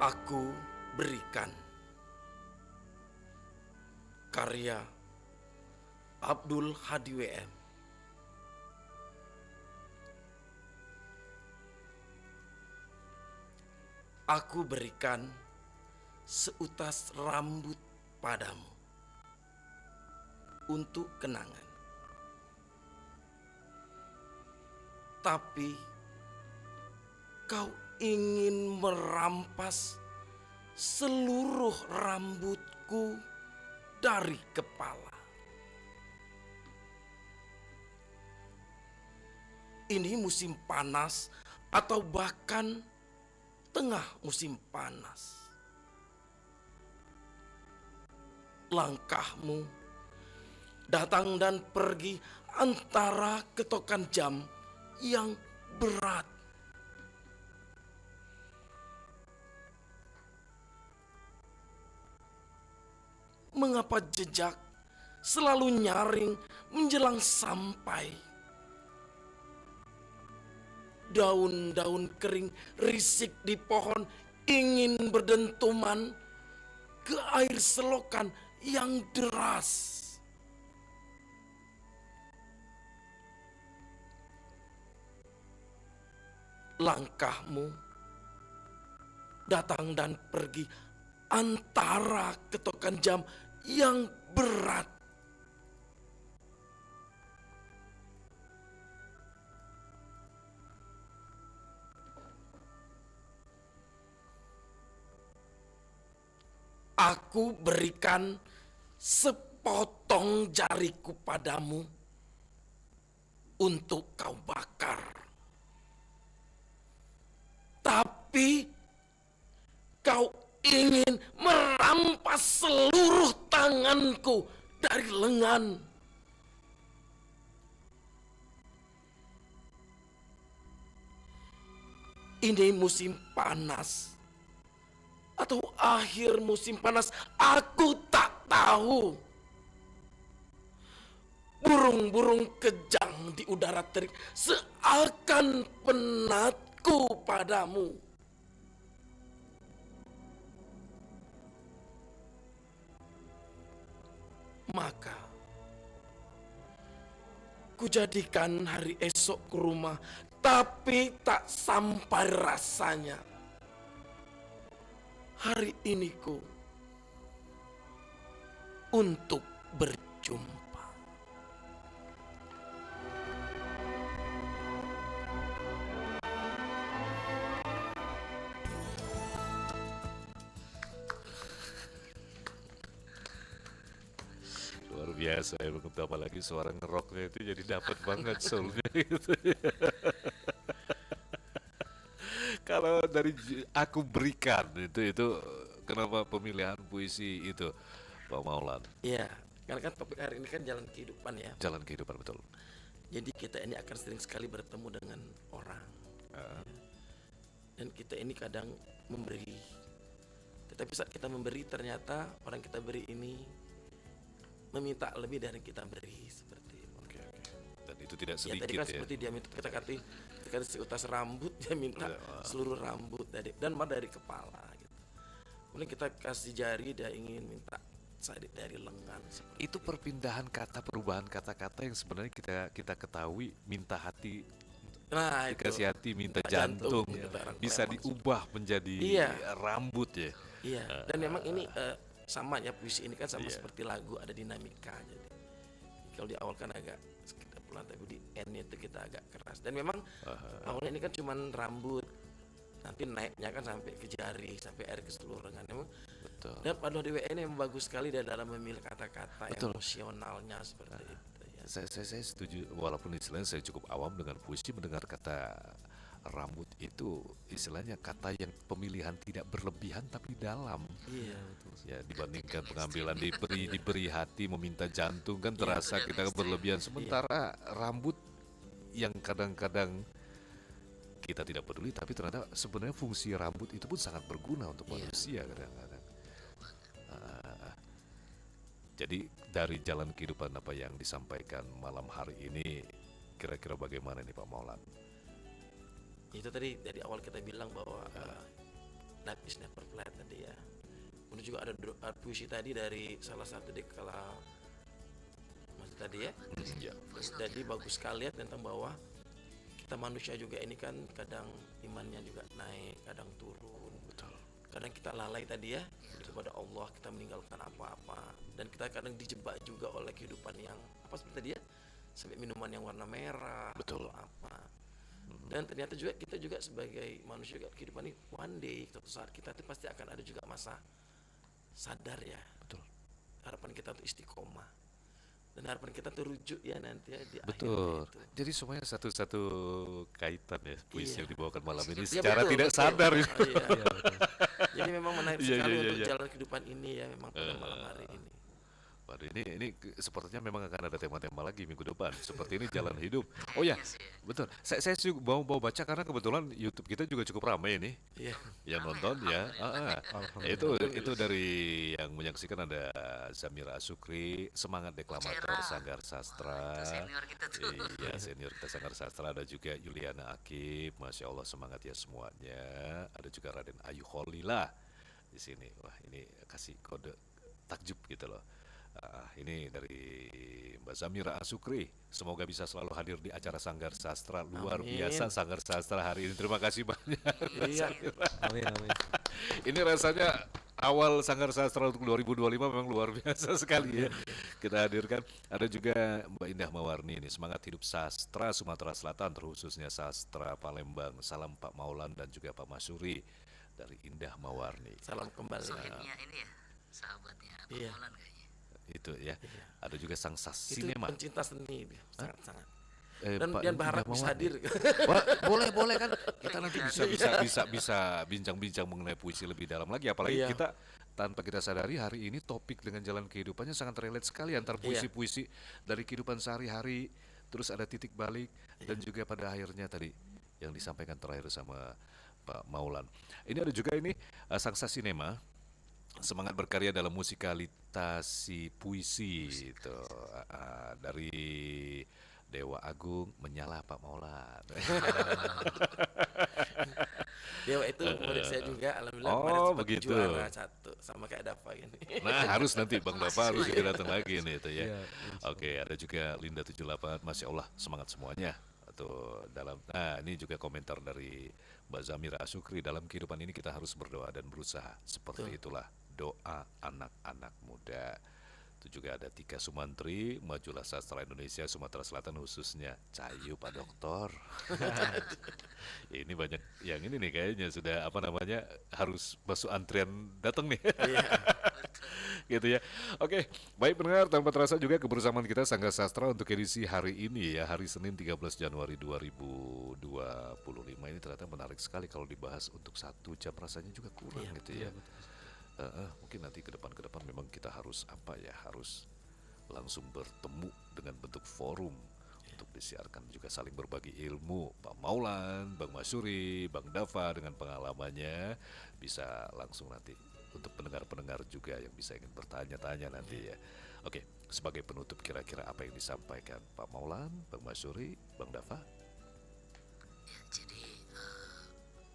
G: Aku berikan. Karya Abdul Hadi WM. Aku berikan seutas rambut padamu untuk kenangan. Tapi kau ingin merampas seluruh rambutku dari kepala. Ini musim panas atau bahkan tengah musim panas. Langkahmu datang dan pergi antara ketokan jam yang berat. Mengapa jejak selalu nyaring menjelang sampai? Daun-daun kering risik di pohon ingin berdentuman ke air selokan yang deras. Langkahmu datang dan pergi antara ketokan jam yang berat. Aku berikan sepotong jariku padamu untuk kau bakar. Tapi kau ingin merampas seluruh tanganku dari lengan. Ini musim panas atau akhir musim panas, aku tak tahu. Burung-burung kejang di udara terik seakan penatku padamu. Maka kujadikan hari esok ke rumah, tapi tak sampai rasanya. Hari ini ku untuk berjumpa.
F: Luar biasa ya, apalagi suara ngeroknya itu jadi dapat banget soulnya gitu. Kalau dari aku berikan itu kenapa pemilihan puisi itu, Pak Maulan?
G: Iya, karena kan topik hari ini kan jalan kehidupan ya.
F: Jalan kehidupan, betul.
G: Jadi kita ini akan sering sekali bertemu dengan orang. Dan kita ini kadang memberi. Tetapi saat kita memberi, ternyata orang kita beri ini meminta lebih dari kita beri, seperti itu.
F: Oke. Dan itu tidak
G: Ya
F: sedikit
G: tadi kan
F: ya.
G: seperti dia minta, kita kasih seutas rambut, dia minta seluruh rambut dan malah dari kepala gitu. Kemudian kita kasih jari, dia ingin minta dari lengan.
F: Itu perpindahan kata, perubahan kata-kata yang sebenarnya kita ketahui, minta hati,
G: Nah,
F: dikasih
G: itu.
F: hati, minta jantung, bisa diubah menjadi rambut ya.
G: Iya, dan memang ini sama ya, puisi ini kan sama seperti lagu, ada dinamika. Jadi kalau di awal kan agak sekitar pelan, tapi di end itu kita agak keras. Dan memang awalnya ini kan cuman rambut, nanti naiknya kan sampai ke jari, sampai air ke seluruh lengan. Memang betul. Dan Pak Dewi ini memang bagus sekali dalam memilih kata-kata yang emosionalnya seperti itu. Ya.
F: Saya setuju, walaupun istilahnya saya cukup awam dengan puisi, mendengar kata rambut itu istilahnya kata yang pemilihan tidak berlebihan tapi dalam.
G: Iya.
F: Ya, dibandingkan pengambilan diberi hati, meminta jantung kan terasa kita berlebihan. Sementara rambut yang kadang-kadang kita tidak peduli, tapi ternyata sebenarnya fungsi rambut itu pun sangat berguna untuk manusia kadang-kadang. Jadi dari jalan kehidupan apa yang disampaikan malam hari ini, kira-kira bagaimana nih Pak Maulan?
G: Itu tadi dari awal kita bilang bahwa life is never flat tadi ya. Kemudian juga ada puisi tadi dari salah satu dekala Mas tadi ya. Jadi bagus sekali ya tentang bahwa kita manusia juga ini kan kadang imannya juga naik, kadang turun. Betul. Kadang kita lalai tadi ya kepada Allah, kita meninggalkan apa-apa, dan kita kadang dijebak juga oleh kehidupan yang apa seperti tadi ya, sampai minuman yang warna merah. Betul. Apa. Dan ternyata juga kita juga sebagai manusia juga kehidupan ini one day suatu saat kita itu pasti akan ada juga masa sadar ya. Betul. Harapan kita untuk istiqomah dan harapan kita terwujud ya nanti ya di
F: Betul.
G: akhir itu.
F: Jadi semuanya satu-satu kaitan ya puisi yang dibawakan malam ini
G: Ya,
F: secara
G: betul,
F: tidak
G: betul.
F: sadar.
G: Iya. Jadi memang menarik
F: Iya,
G: sekali
F: iya,
G: untuk
F: iya.
G: jalan kehidupan ini ya memang pada malam hari ini.
F: Waduh, ini sepertinya memang akan ada tema-tema lagi minggu depan. Seperti ini jalan hidup. Oh ya, betul. Saya juga mau baca karena kebetulan YouTube kita juga cukup ramai ini.
G: Iya.
F: Yang nonton ya. Itu dari yang menyaksikan ada Zamira Asukri, semangat deklamator Sanggar Sastra.
I: Senior kita tuh.
F: Iya, senior kita Sanggar Sastra. Ada juga Yuliana Akib, Masya Allah semangat ya semuanya. Ada juga Raden Ayu Kholila di sini. Wah, ini kasih kode takjub gitu loh. Ini dari Mbak Zamira Asukri. Semoga bisa selalu hadir di acara Sanggar Sastra. Luar
G: Amin.
F: biasa Sanggar Sastra hari ini. Terima kasih banyak.
G: Iya.
H: Amin, amin.
F: Ini rasanya awal Sanggar Sastra untuk 2025 memang luar biasa sekali ya. Kita hadirkan. Ada juga Mbak Indah Mawarni ini, semangat hidup sastra Sumatera Selatan, terkhususnya sastra Palembang. Salam Pak Maulan dan juga Pak Masyuri dari Indah Mawarni.
G: Salam kembali.
I: Sohibnya ini ya, sahabatnya Pak
G: Iya.
I: Maulan kayaknya.
F: Itu ya. Ada juga Sang
G: Itu
F: Sinema.
G: pencinta seni dia, sangat-sangat. Dan
F: Pak
G: Dian berharap
F: Indah
G: bisa
F: Mawarni.
G: hadir.
F: Wah, boleh kan kita nanti bisa bincang-bincang mengenai puisi lebih dalam lagi, apalagi
G: Iya.
F: kita tanpa kita sadari hari ini topik dengan jalan kehidupannya sangat relate sekali antar puisi-puisi dari kehidupan sehari-hari, terus ada titik balik dan juga pada akhirnya tadi yang disampaikan terakhir sama Pak Maulan. Ini ada juga ini Sang Sinema, semangat berkarya dalam musikalitasi puisi itu dari Dewa Agung menyala Pak Maulan.
G: Dewa itu murid saya juga, alhamdulillah
F: Oh,
G: kemarin sempat
F: begitu.
G: juara 1 sama kayak Dava gini.
F: Nah, harus nanti Bang Dava harus juga datang lagi nih itu ya.
H: Iya,
F: Oke, ada juga Linda 78, Masya Allah semangat semuanya. Atau dalam, nah ini juga komentar dari Mbak Zamira Asukri, dalam kehidupan ini kita harus berdoa dan berusaha. Seperti itulah doa anak-anak muda. Itu juga ada Tika Sumantri, majulah sastra Indonesia Sumatera Selatan khususnya Cayu Pak Doktor. Ini banyak yang ini nih kayaknya sudah apa namanya harus masuk antrian datang nih. Gitu ya. Oke, baik pendengar, tanpa terasa juga kebersamaan kita Sanggar Sastra untuk edisi hari ini ya, hari Senin 13 Januari 2025 ini ternyata menarik sekali kalau dibahas untuk 1 jam rasanya juga kurang gitu ya. Mungkin nanti ke depan memang kita harus harus langsung bertemu dengan bentuk forum untuk disiarkan, juga saling berbagi ilmu. Pak Maulan, Bang Masyuri, Bang Dava dengan pengalamannya bisa langsung nanti untuk pendengar-pendengar juga yang bisa ingin bertanya-tanya nanti ya. Oke, sebagai penutup kira-kira apa yang disampaikan Pak Maulan, Bang Masyuri, Bang Dava?
I: Ya, jadi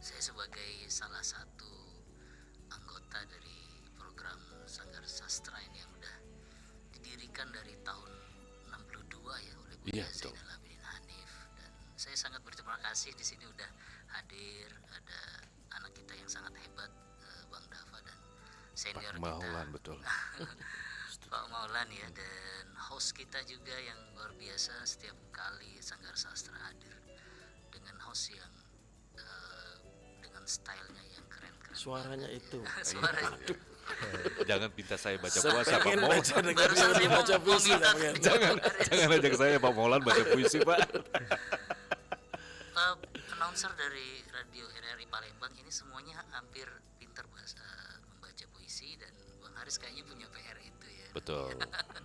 I: saya sebagai salah satu anggota dari program Sanggar Sastra ini yang udah didirikan dari tahun 62 ya oleh Buya Zainal Abidin Hanif, dan saya sangat berterima kasih di sini udah hadir, ada anak kita yang sangat hebat, Bang Dava, dan senior
F: Pak Maulan,
I: kita
F: betul.
I: Pak Maulan ya, dan host kita juga yang luar biasa, setiap kali Sanggar Sastra hadir dengan host yang dengan stylenya yang keren-keren.
G: Suaranya itu.
I: Suaranya.
F: Jangan minta saya baca
G: Saya
F: puasa Pak
G: pengen
F: Maulan.
G: baca dengar
I: Barusan
G: dia
I: saya mau
G: baca puisi
I: minta
G: namanya.
F: Jangan ajak saya Pak Maulan baca puisi Pak.
I: Announcer dari Radio RRI Palembang ini semuanya hampir pintar membaca puisi, dan Bang Haris kayaknya punya PR itu ya.
F: Betul.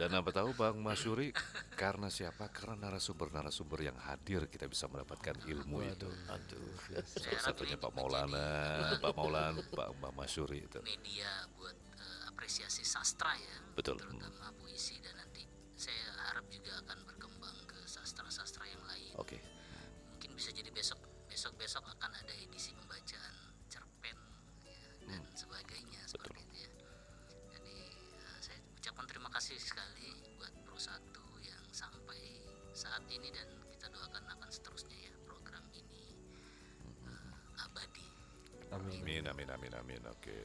F: Dan apa tahu Bang Masyuri, karena siapa? Karena narasumber-narasumber yang hadir kita bisa mendapatkan ilmu itu. Salah satunya Pak Maulana, Pak Maulan, Pak Masyuri itu.
I: Media buat apresiasi sastra ya.
F: Betul.
I: Terutama puisi, dan nanti saya harap juga akan berkembang ke sastra-sastra yang lain.
F: Oke.
I: Mungkin bisa jadi besok akan ada edisi pembacaan cerpen ya, dan sebagainya seperti itu ya. Jadi saya ucapkan terima kasih sekali buat Pro 1 yang sampai saat ini, dan kita doakan akan seterusnya ya program ini abadi.
F: Amin. Oke.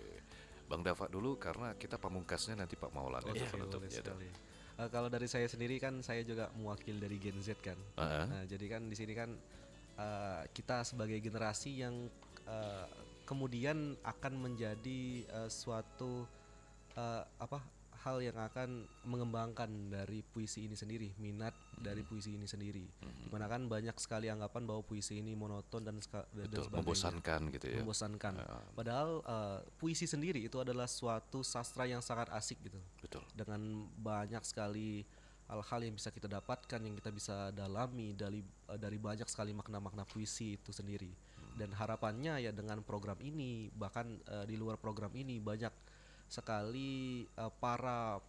F: Bang Dava dulu karena kita pamungkasnya nanti Pak Maulan itu penutupnya.
H: Kalau dari saya sendiri kan saya juga mewakil dari Gen Z kan. Nah, jadi kan di sini kan kita sebagai generasi yang kemudian akan menjadi suatu hal yang akan mengembangkan dari puisi ini sendiri, minat dari puisi ini sendiri. Dimana kan banyak sekali anggapan bahwa puisi ini monoton dan sebagainya.
F: Membosankan gitu ya.
H: Membosankan. Padahal puisi sendiri itu adalah suatu sastra yang sangat asik gitu.
F: Betul.
H: Dengan banyak sekali hal-hal yang bisa kita dapatkan, yang kita bisa dalami dari banyak sekali makna-makna puisi itu sendiri. Dan harapannya ya dengan program ini, bahkan di luar program ini banyak sekali para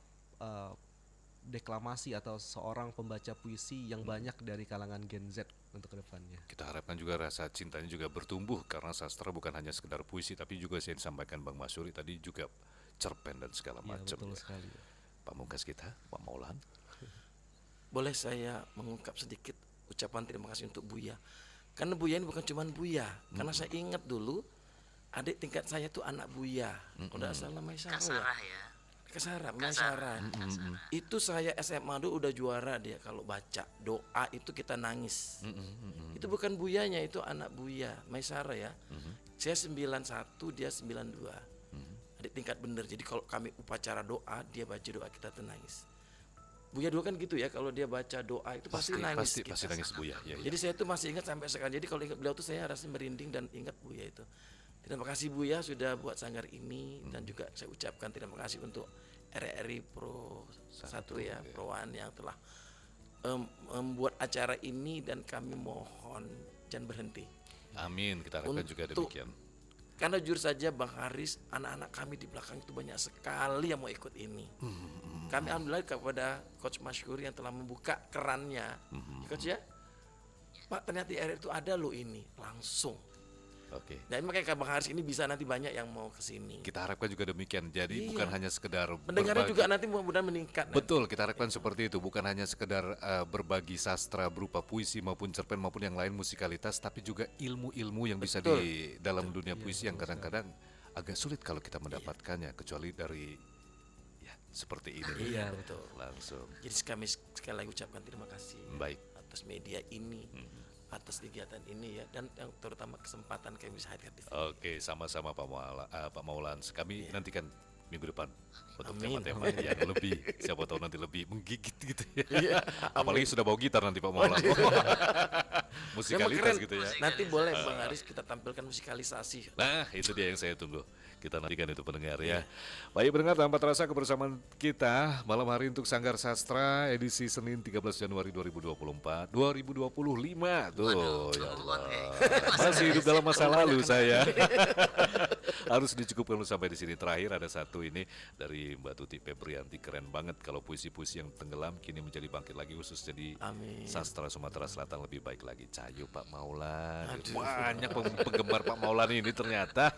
H: deklamasi atau seorang pembaca puisi yang banyak dari kalangan Gen Z untuk kedepannya.
F: Kita harapkan juga rasa cintanya juga bertumbuh karena sastra bukan hanya sekedar puisi tapi juga saya disampaikan Bang Masyuri tadi juga cerpen dan segala
H: Iya,
F: macam.
H: betul sekali.
F: Pamungkas kita, Pak Maulan.
G: Boleh saya mengungkap sedikit ucapan terima kasih untuk Buya. Karena Buya ini bukan cuma Buya. Karena saya ingat dulu adik tingkat saya tuh anak Buya. Udah salah Maisara.
I: Kasarah ya.
G: Kasarah, Maisara. Itu saya SMA dulu udah juara dia kalau baca doa itu kita nangis. Itu bukan Buyanya, itu anak Buya, Maisara ya. Saya 91, dia 92. Adik tingkat bener. Jadi kalau kami upacara doa, dia baca doa kita tuh nangis. Buya dulu kan gitu ya, kalau dia baca doa itu pasti nangis.
F: Pasti nangis Buya. Ya,
G: Jadi saya tuh masih ingat sampai sekarang. Jadi kalau ingat beliau tuh saya rasanya merinding dan ingat Buya itu. Terima kasih Buya sudah buat sanggar ini dan juga saya ucapkan terima kasih untuk RRI Pro 1 ya, Pro 1 yang telah membuat acara ini dan kami mohon jangan berhenti.
F: Amin, kita harapkan juga demikian.
G: Karena jujur saja Bang Haris, anak-anak kami di belakang itu banyak sekali yang mau ikut ini. Kami alhamdulillah kepada Coach Masyuri yang telah membuka kerannya. Coach ya, Pak ternyata di RRI itu ada loh ini, langsung.
F: Oke.
G: Dan makanya Bang Haris ini bisa nanti banyak yang mau kesini.
F: Kita harapkan juga demikian. Jadi bukan hanya sekedar
G: pendengarnya
F: berbagi.
G: juga nanti mudah-mudahan meningkat.
F: Betul, kita harapkan seperti itu. Bukan hanya sekedar berbagi sastra berupa puisi maupun cerpen maupun yang lain musikalitas, tapi juga ilmu-ilmu yang bisa di dalam dunia puisi yang kadang-kadang agak sulit kalau kita mendapatkannya, kecuali dari ya seperti ini.
G: Iya betul.
F: Langsung.
G: Jadi kami sekali lagi ucapkan terima kasih.
F: Baik.
G: Atas media ini. Atas kegiatan ini ya, dan yang terutama kesempatan kami bisa hadir di sini.
F: Oke, sama-sama Pak Maulan. Kami nantikan minggu depan untuk
G: Amin.
F: tema-tema yang lebih, siapa tahu nanti lebih menggigit gitu ya. Apalagi sudah bawa gitar nanti Pak Maulan. Musikalitas gitu ya.
G: Nanti boleh Bang Haris kita tampilkan musikalisasi.
F: Nah, itu dia yang saya tunggu. Kita nantikan itu pendengar ya. Baik pendengar, tanpa terasa kebersamaan kita malam hari untuk Sanggar Sastra edisi Senin 13 Januari 2024 2025. Tuh, ya Allah. Masih hidup dalam masa lalu saya. Harus dicukupkan sampai di sini. Terakhir ada satu ini dari Mbak Tuti Febrianti, keren banget kalau puisi-puisi yang tenggelam kini menjadi bangkit lagi, khusus jadi sastra Sumatera Selatan lebih baik lagi. Cayu Pak Maulan. Banyak penggemar Pak Maulan ini ternyata.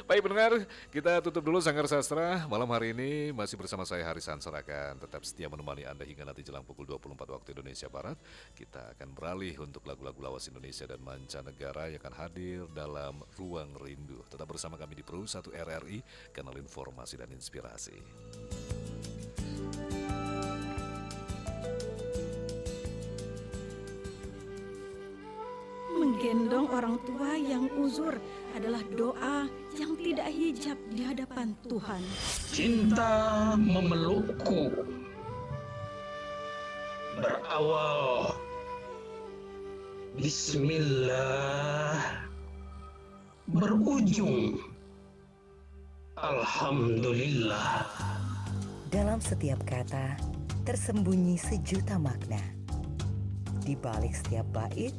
F: Baik pendengar, kita tutup dulu Sanggar Sastra malam hari ini. Masih bersama saya Haris Hansar, akan tetap setia menemani Anda hingga nanti jelang pukul 24 waktu Indonesia Barat. Kita akan beralih untuk lagu-lagu lawas Indonesia dan mancanegara yang akan hadir dalam Ruang Rindu. Tetap bersama kami di Pro 1 RRI, kanal informasi dan inspirasi.
A: Menggendong orang tua yang uzur adalah doa yang tidak hijab di hadapan Tuhan.
B: Cinta memelukku berawal Bismillah, berujung Alhamdulillah.
C: Dalam setiap kata tersembunyi sejuta makna. Di balik setiap bait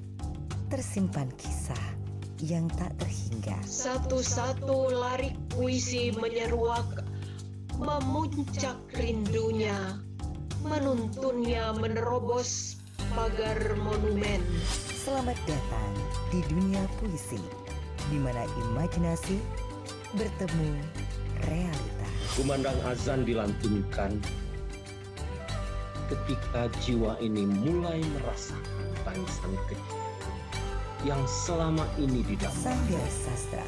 C: tersimpan kisah yang tak terhingga.
D: Satu-satu larik puisi menyeruak, memuncak rindunya, menuntunnya menerobos pagar monumen.
C: Selamat datang di dunia puisi, di mana imajinasi bertemu realita.
E: Kumandang azan dilantunkan ketika jiwa ini mulai merasakan tangisan kecil yang selama ini didamai.
C: Sanggar Sastra